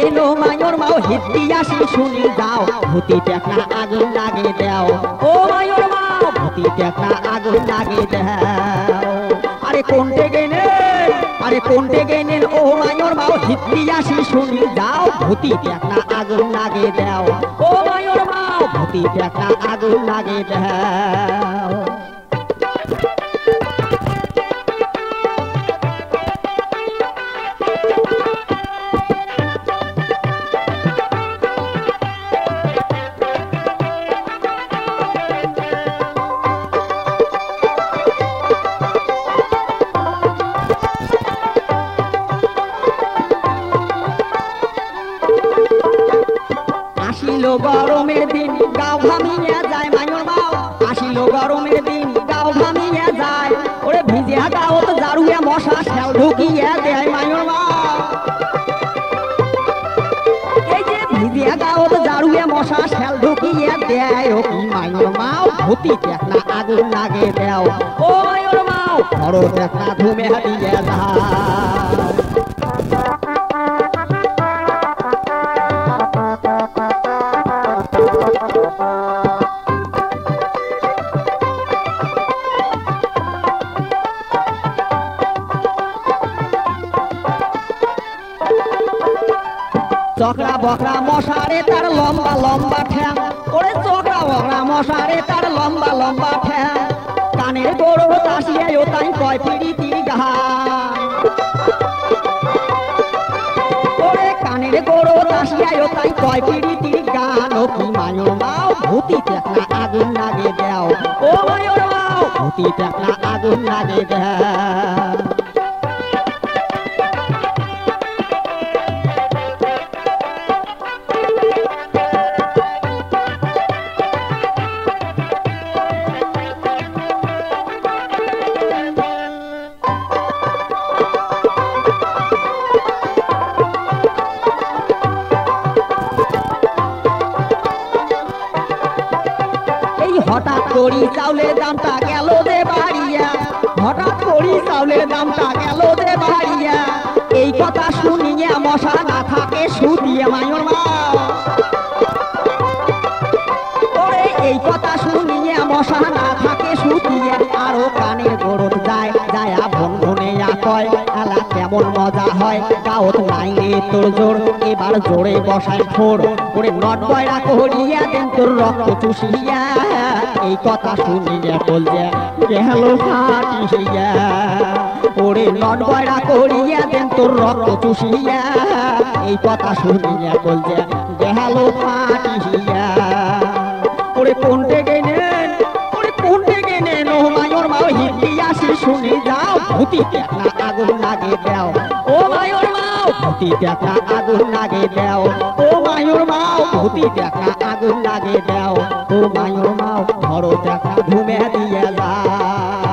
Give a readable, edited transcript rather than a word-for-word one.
gain মায়র মাও হিতি আসি শুনি যাও ভূতি টেকনা আগুন লাগে দাও ও মায়র মাও ভূতি টেকনা আগুন লাগে দাও আরে কোনটে গেনে আরে কোনটে গেনেন ও মায়র মাও হিতি আসি শুনি যাও ভূতি টেকনা আগুন লাগে দাও ও মায়র মাও ভূতি টেকনা আগুন লাগে দাও গরমের দিন গাও ঘামিয়ে যায় মায়র মাও আসিল গরমের দিন গাও ঘামিয়ে যায় ওরে ভিজিয়া গাওত জারুয়ে মশা শেল ঢুকিয়ে দেয় মায়র মাও এই যে ভিজিয়া গাওত জারুয়ে মশা শেল ঢুকিয়ে দেয় ও কি মায়র মাও ভূতি টেকনা আগুন লাগে দাও ও মায়র মাও বড় টেকনা ধুমে দিয়ে দাও চকরা বকরা মশারে তার লম্বা লম্বা ঠ্যাং ওরে চকরা বকরা মশারে তার লম্বা লম্বা ঠ্যাং কানের গড় তাসিয়া ও তাই কয় পিড়িতি গান ওরে কানের গড় তাসিয়া ও তাই কয় পিড়িতি গান ও কি মায়র মাও ভূতি টেকনা আগুন লাগে দাও ও মায়র মাও ভূতি টেকনা আগুন লাগে দাও হঠাৎ করি চাউলের দামটা গেল দে বাড়িয়া হঠাৎ করি চাউলের দামটা গেল দে বাড়িয়া এই কথা শুনিয়ে মশা না থাকে শুধিয়ে মায়র মাও ওরে এই কথা শুনিয়ে মশা না থাকে শুধিয়ে আরো কানের গরদ যায় যায়া ভন ভনিয়া কয় আলা কেমন মজা হয় গাওত নাই রে তোর জোর এবার জোরে বসায় ঠোর ওরে নট বয়রা করিয়া দেন তোর রক্ত চুষিয়া এই কথা শুনিয়া বলছে গেল ফাটিয়া ওরে নট বয়রা করিয়া দেন তোর রক্ত চুষিয়া এই কথা শুনিয়া বলছে গেল ফাটিয়া ওরে কোনটে গেনেন ওরে কোনটে গেনেন ও মায়র মাও হিতি আসি শুনি যাও ভূতি টেকনা আগুন লাগে দাও ও মায়র মাও ভূতি টেকনা আগুন লাগে দাও ও মায়র মাও ভূতি টেকনা আগুন লাগে দাও ও মায়র মাও বড় টেকনা ঘুমে দিয়ে যাও